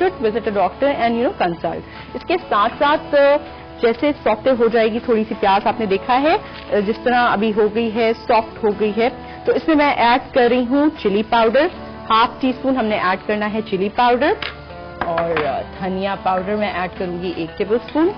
Should visit a doctor and consult. इसके साथ साथ जैसे सॉफ्ट हो जाएगी, थोड़ी सी प्याज आपने देखा है जिस तरह अभी हो गई है, सॉफ्ट हो गई है, तो इसमें मैं ऐड कर रही हूँ chilli powder. Half teaspoon हमने ऐड करना है चिली पाउडर, और धनिया पाउडर मैं ऐड करूंगी 1 टेबल स्पून।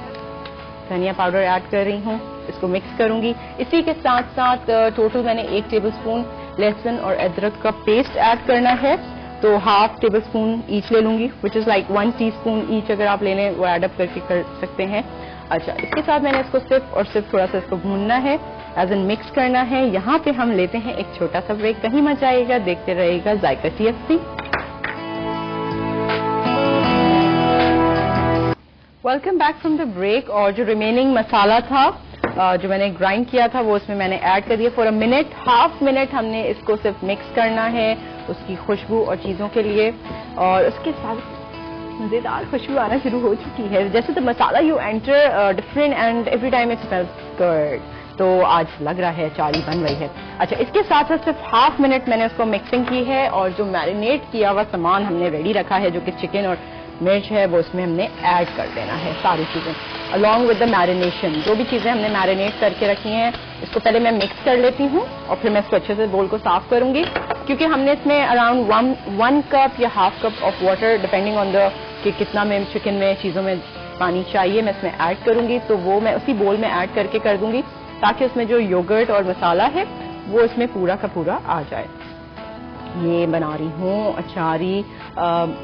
धनिया पाउडर ऐड कर रही हूँ, इसको मिक्स करूंगी। इसी के साथ साथ टोटल मैंने 1 टेबल स्पून लहसुन और अदरक का पेस्ट ऐड करना है, तो हाफ टेबल स्पून ईच ले लूंगी, which is like 1 teaspoon each अगर आप ले लें वो एड अप करके कर सकते हैं। अच्छा, इसके साथ मैंने इसको सिर्फ और सिर्फ थोड़ा सा इसको भूनना है, एज एन मिक्स करना है। यहाँ पे हम लेते हैं एक छोटा सा ब्रेक, कहीं मत जाइएगा, देखते रहिएगा Zaika TFC। Welcome back from the break. और जो रिमेनिंग मसाला था जो मैंने ग्राइंड किया था वो इसमें मैंने ऐड कर दिया। For a minute, half minute हमने इसको सिर्फ मिक्स करना है उसकी खुशबू और चीजों के लिए, और उसके साथ मजेदार खुशबू आना शुरू हो चुकी है। जैसे the masala you enter different and every time it smells good, तो आज लग रहा है चारी बन रही है। अच्छा, इसके साथ साथ सिर्फ हाफ मिनट मैंने उसको मिक्सिंग की है, और जो मैरिनेट किया हुआ सामान हमने रेडी रखा है जो कि चिकन और मिर्च है वो उसमें हमने ऐड कर देना है सारी चीजें अलॉन्ग विद द मैरिनेशन। जो भी चीजें हमने मैरिनेट करके रखी हैं इसको पहले मैं मिक्स कर लेती हूँ, और फिर मैं इसको अच्छे से बोल को साफ करूंगी, क्योंकि हमने इसमें अराउंड 1 कप या half cup of water depending on the कि कितना में चिकन में चीजों में पानी चाहिए मैं इसमें ऐड करूंगी, तो वो मैं उसी बोल में ऐड करके कर दूंगी ताकि उसमें जो योगर्ट और मसाला है वो इसमें पूरा का पूरा आ जाए। ये बना रही हूँ अचारी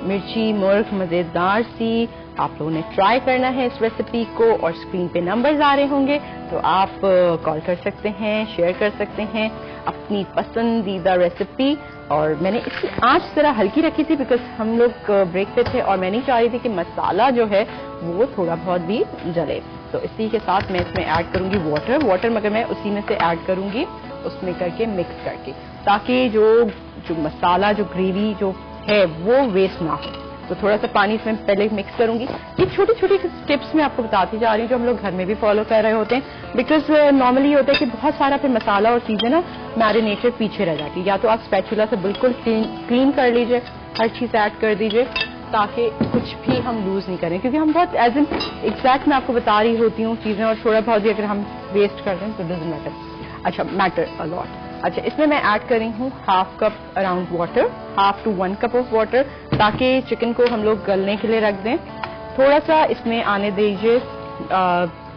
मिर्ची मुर्ग मजेदार सी। आप लोगों ने ट्राई करना है इस रेसिपी को, और स्क्रीन पे नंबर्स आ रहे होंगे तो आप कॉल कर सकते हैं, शेयर कर सकते हैं अपनी पसंदीदा रेसिपी। और मैंने इसकी आंच जरा हल्की रखी थी बिकॉज हम लोग ब्रेक पे थे और मैं नहीं चाह रही थी कि मसाला जो है वो थोड़ा बहुत भी जले। तो इसी के साथ मैं इसमें ऐड करूंगी वाटर मगर मैं उसी में से ऐड करूंगी उसमें करके मिक्स करके, ताकि जो मसाला जो ग्रेवी जो है वो वेस्ट ना हो। तो थोड़ा सा पानी इसमें पहले मिक्स करूंगी। ये छोटी छोटी टिप्स मैं आपको बताती जा रही हूँ जो हम लोग घर में भी फॉलो कर रहे होते हैं, बिकॉज नॉर्मली होता है कि बहुत सारा फिर मसाला और चीजें ना मैरिनेटेड पीछे रह जाती है। या तो आप स्पैचुला से बिल्कुल क्लीन कर लीजिए, हर चीज ऐड कर दीजिए ताकि कुछ भी हम लूज नहीं करें, क्योंकि हम बहुत एज इन एग्जैक्ट मैं आपको बता रही होती हूँ चीजें, और थोड़ा बहुत भी अगर हम वेस्ट कर दें तो डजंट मैटर। अच्छा, मैटर अ लॉट। अच्छा, इसमें मैं ऐड कर रही हूँ half cup around water, half to 1 cup of water, ताकि चिकन को हम लोग गलने के लिए रख दें। थोड़ा सा इसमें आने दीजिए,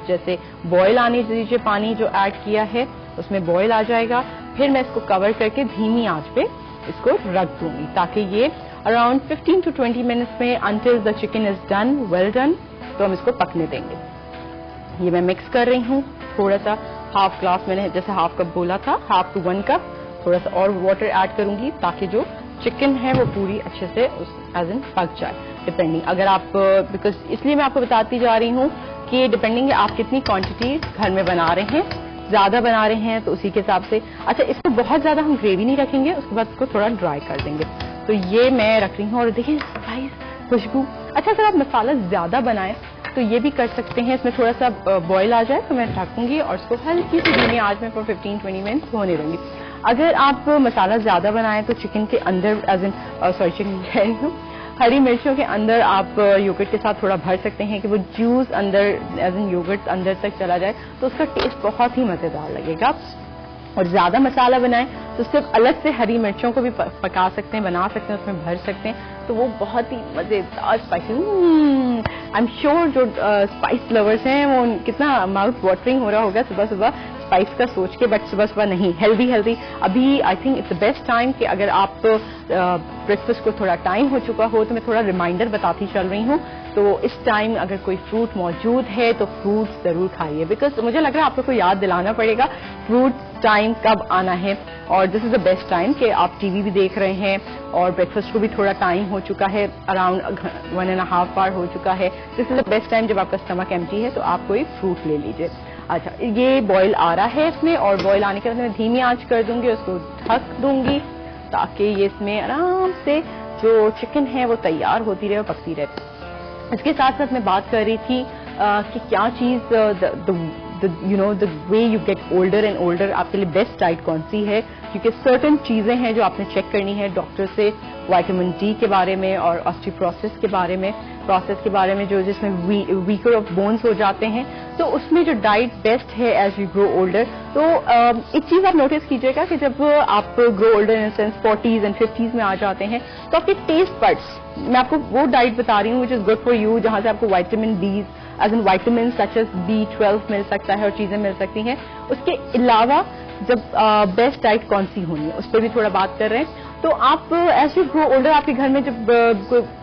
जैसे बॉयल आने दीजिए, पानी जो ऐड किया है उसमें बॉयल आ जाएगा। फिर मैं इसको कवर करके धीमी आंच पे इसको रख दूंगी ताकि ये अराउंड 15 to 20 मिनट्स में until the chicken is done, well done, तो हम इसको पकने देंगे। ये मैं मिक्स कर रही हूँ। थोड़ा सा हाफ ग्लास मैंने जैसे हाफ कप बोला था, हाफ टू 1 कप थोड़ा सा और वाटर ऐड करूंगी ताकि जो चिकन है वो पूरी अच्छे से एज इन पक जाए। डिपेंडिंग अगर आप बिकॉज इसलिए मैं आपको बताती जा रही हूँ कि डिपेंडिंग आप कितनी क्वांटिटी घर में बना रहे हैं, ज्यादा बना रहे हैं तो उसी के हिसाब से। अच्छा, इसको बहुत ज्यादा हम ग्रेवी नहीं रखेंगे, उसके बाद इसको थोड़ा ड्राई कर देंगे। तो ये मैं रख रही हूँ, और देखिए स्पाइस खुशबू। अच्छा, अगर आप मसाला ज्यादा बनाएं तो ये भी कर सकते हैं, इसमें थोड़ा सा बॉईल आ जाए तो मैं ढकूंगी और इसको हल्की सी धीमी आंच में फॉर 15-20 मिनट्स होने दूंगी। अगर आप मसाला ज्यादा बनाएं तो चिकन के अंदर एज इन चिकन हरी मिर्चों के अंदर आप योगर्ट के साथ थोड़ा भर सकते हैं कि वो जूस अंदर एज इन योगर्ट अंदर तक चला जाए, तो उसका टेस्ट बहुत ही मजेदार लगेगा। और ज्यादा मसाला बनाएं तो सिर्फ अलग से हरी मिर्चों को भी पका सकते हैं, बना सकते हैं, उसमें भर सकते हैं, तो वो बहुत ही मजेदार स्पाइसी। आई एम श्योर जो स्पाइस लवर्स हैं वो कितना माउथ वाटरिंग हो रहा होगा सुबह सुबह स्पाइस का सोच के, बट सुबह सुबह नहीं, हेल्दी अभी I think it's the best time कि अगर आप ब्रेकफास्ट को थोड़ा टाइम हो चुका हो तो मैं थोड़ा रिमाइंडर बताती चल रही हूँ। तो इस टाइम अगर कोई फ्रूट मौजूद है तो फ्रूट जरूर खाइए, बिकॉज मुझे लग रहा है आप लोग को याद दिलाना पड़ेगा फ्रूट टाइम कब आना है। और this is the best time कि आप टीवी भी देख रहे हैं और ब्रेकफास्ट को भी थोड़ा टाइम हो चुका है, अराउंड 1.5 आवर हो चुका है। This is the best time जब आपका स्टमक एम्प्टी है तो आप कोई फ्रूट ले लीजिए। अच्छा, ये बॉईल आ रहा है इसमें, और बॉईल आने के बाद मैं धीमी आंच कर दूंगी, उसको ढक दूंगी ताकि ये इसमें आराम से जो चिकन है वो तैयार होती रहे और पकती रहे। इसके साथ साथ मैं बात कर रही थी कि क्या चीज the way you get older and older आपके लिए बेस्ट डाइट कौन सी है, क्योंकि सर्टेन चीजें हैं जो आपने चेक करनी है डॉक्टर से विटामिन डी के बारे में और ऑस्टियोपोरोसिस के बारे में जो जिसमें वीकर ऑफ बोन्स हो जाते हैं, तो उसमें जो डाइट बेस्ट है एज वी ग्रो ओल्डर। तो एक चीज आप नोटिस कीजिएगा कि जब आप grow older in sense 40s and 50s में आ जाते हैं तो आपके टेस्ट बड्स, मैं आपको वो डाइट बता रही हूँ which is good for you, जहां से आपको vitamin D as in vitamin such as B12 मिल सकता है और चीजें मिल सकती हैं। उसके अलावा जब बेस्ट डाइट कौन सी होनी है उस पर भी थोड़ा बात कर रहे हैं। तो आप एज यू ग्रो ओल्डर आपके घर में जब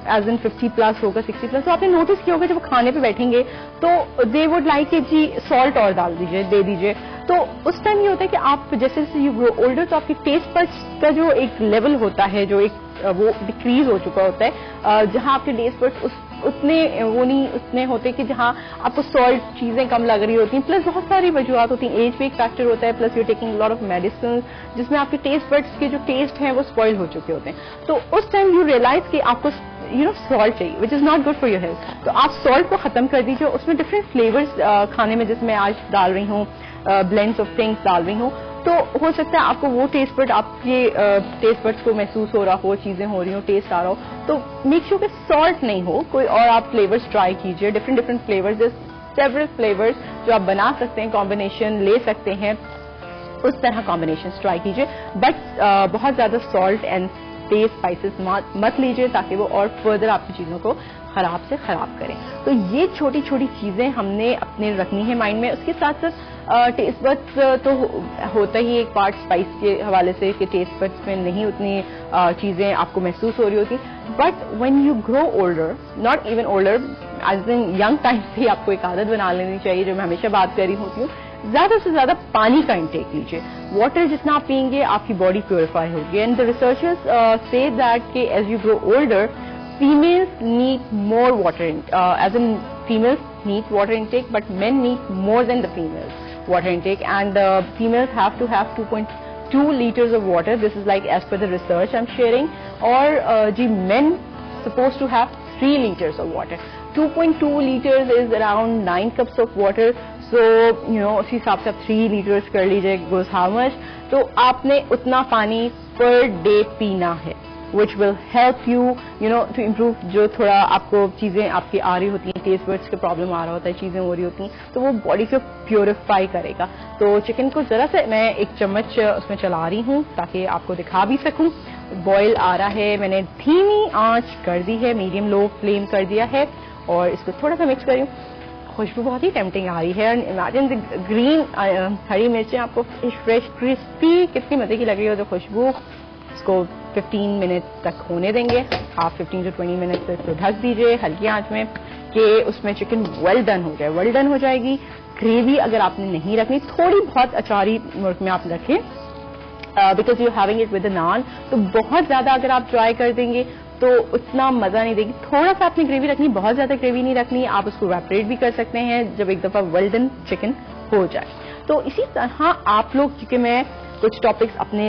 एज इन 50+ होगा 60+, तो आपने नोटिस किया होगा जब खाने पे बैठेंगे तो दे वुड लाइक कि जी सॉल्ट और डाल दीजिए, दे दीजिए। तो उस टाइम ये होता है कि आप जैसे जैसे यू ग्रो ओल्डर तो आपके टेस्ट बड्स का जो एक लेवल होता है, जो एक वो डिक्रीज हो चुका होता है, जहां आपके टेस्ट बड्स उतने होते कि जहां आपको सॉल्ट चीजें कम लग रही होती हैं, प्लस बहुत सारी वजूहत होती हैं, एज भी एक फैक्टर होता है, plus you taking lot of medicine जिसमें आपके टेस्ट बड्स के जो टेस्ट हैं वो स्पॉइल हो चुके होते हैं। तो उस टाइम यू रियलाइज कि आपको सॉल्ट चाहिए which is not good for your health. तो आप सॉल्ट को खत्म कर दीजिए, उसमें डिफरेंट फ्लेवर्स खाने में जिसमें आज डाल रही हूँ, ब्लेंड्स ऑफ थिंग्स डाल रही हूँ, तो हो सकता है आपको वो टेस्ट बड, आपके टेस्ट बड्स को महसूस हो रहा हो, चीजें हो रही हो, टेस्ट आ रहा हो, तो मेक श्योर कि सॉल्ट नहीं हो। कोई और आप फ्लेवर्स ट्राई कीजिए, डिफरेंट फ्लेवर्स, सेवरल फ्लेवर्स जो आप बना सकते हैं, कॉम्बिनेशन ले सकते हैं, उस तरह कॉम्बिनेशन ट्राई कीजिए। बट बहुत ज्यादा सॉल्ट एंड तेज स्पाइसेस मत लीजिए ताकि वो और फर्दर आपकी चीजों को खराब से खराब करें। तो ये छोटी छोटी चीजें हमने अपने रखनी है माइंड में। उसके साथ साथ टेस्ट बड्स तो होता ही एक पार्ट स्पाइस के हवाले से कि टेस्ट बड्स में नहीं उतनी चीजें आपको महसूस हो रही होती, but when you grow older, not even older, as in young time से ही आपको एक आदत बना लेनी चाहिए, जो मैं हमेशा बात कर रही होती हूँ, ज्यादा से ज्यादा पानी का इंटेक लीजिए। वाटर जितना आप पियेंगे आपकी बॉडी प्योरीफाई होगी। And the researchers say that कि as you grow older females need more water, as in females need water intake, but men need more than the females water intake, and females have to have 2.2 liters of water. This is like as per the research I'm sharing. Or men supposed to have 3 liters of water. 2.2 liters is around 9 cups of water. So उसी हिसाब से आप 3 liters कर लीजिए, goes how much? तो आपने उतना पानी per day पीना है, which will help you, to improve जो थोड़ा आपको चीजें आपकी आ रही होती हैं, टेस्ट बड्स का प्रॉब्लम आ रहा होता है, चीजें हो रही होती हैं, तो वो बॉडी को प्योरीफाई करेगा। तो चिकन को जरा से मैं 1 चम्मच उसमें चला रही हूँ ताकि आपको दिखा भी सकूं। बॉयल आ रहा है, मैंने धीमी आंच कर दी है, मीडियम लो फ्लेम कर दिया है, और इसको थोड़ा सा मिक्स करी। खुशबू बहुत ही टेम्पटिंग आ रही है। इमेजिन द ग्रीन हरी मिर्चें आपको फ्रेश क्रिस्पी कितनी मजे की लग रही हो, तो खुशबू। इसको 15 मिनट तक होने देंगे, आप 15 to 20 मिनट तक इसको ढक दीजिए हल्की आंच में कि उसमें चिकन वेल डन हो जाए। वेल डन हो जाएगी। ग्रेवी अगर आपने नहीं रखनी, थोड़ी बहुत अचारी मुर्ग में आप रखें, because you having it with naan, तो बहुत ज्यादा अगर आप ट्राई कर देंगे तो उतना मजा नहीं देगी। थोड़ा सा आपने ग्रेवी रखनी, बहुत ज्यादा ग्रेवी नहीं रखनी। आप उसको इवेपोरेट भी कर सकते हैं जब एक दफा वेल डन चिकन हो जाए। तो इसी तरह आप लोग, क्योंकि मैं कुछ टॉपिक्स अपने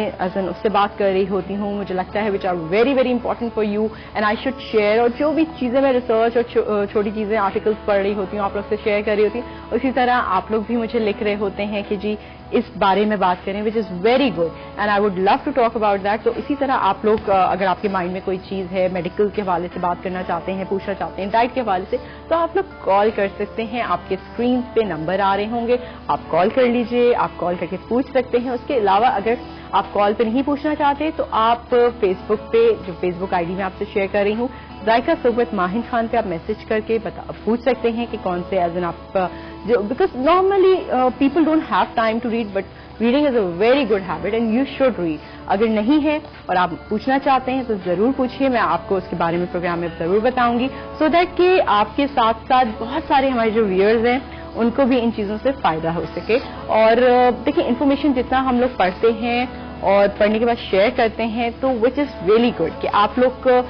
उससे बात कर रही होती हूँ, मुझे लगता है which are very very important for you and I should share, और जो भी चीजें मैं रिसर्च और छोटी चीजें आर्टिकल्स पढ़ रही होती हूँ आप लोग से शेयर कर रही होती हूँ, उसी तरह आप लोग भी मुझे लिख रहे होते हैं कि जी इस बारे में बात करें, which is very good and I would love to talk about that. तो इसी तरह आप लोग अगर आपके माइंड में कोई चीज है, मेडिकल के हवाले से बात करना चाहते हैं, पूछना चाहते हैं, डाइट के हवाले से, तो आप लोग कॉल कर सकते हैं। आपके स्क्रीन पे नंबर आ रहे होंगे, आप कॉल कर लीजिए, आप कॉल करके पूछ सकते हैं। उसके अलावा अगर आप कॉल पे नहीं पूछना चाहते तो आप फेसबुक पे, जो फेसबुक आईडी मैं आपसे शेयर कर रही हूँ, जायका सोबत माहिन खान पे आप मैसेज करके पूछ सकते हैं कि कौन से एज एन आप जो, because normally people don't have time to read, but reading is a very good habit and you should read. अगर नहीं है और आप पूछना चाहते हैं तो जरूर पूछिए, मैं आपको उसके बारे में प्रोग्राम में जरूर बताऊंगी, सो दैट कि आपके साथ साथ बहुत सारे हमारे जो व्यूअर्स हैं उनको भी इन चीजों से फायदा हो सके। और देखिए, इन्फॉर्मेशन जितना हम लोग पढ़ते हैं और पढ़ने के बाद शेयर करते हैं, तो विच इज रियली गुड कि आप लोग और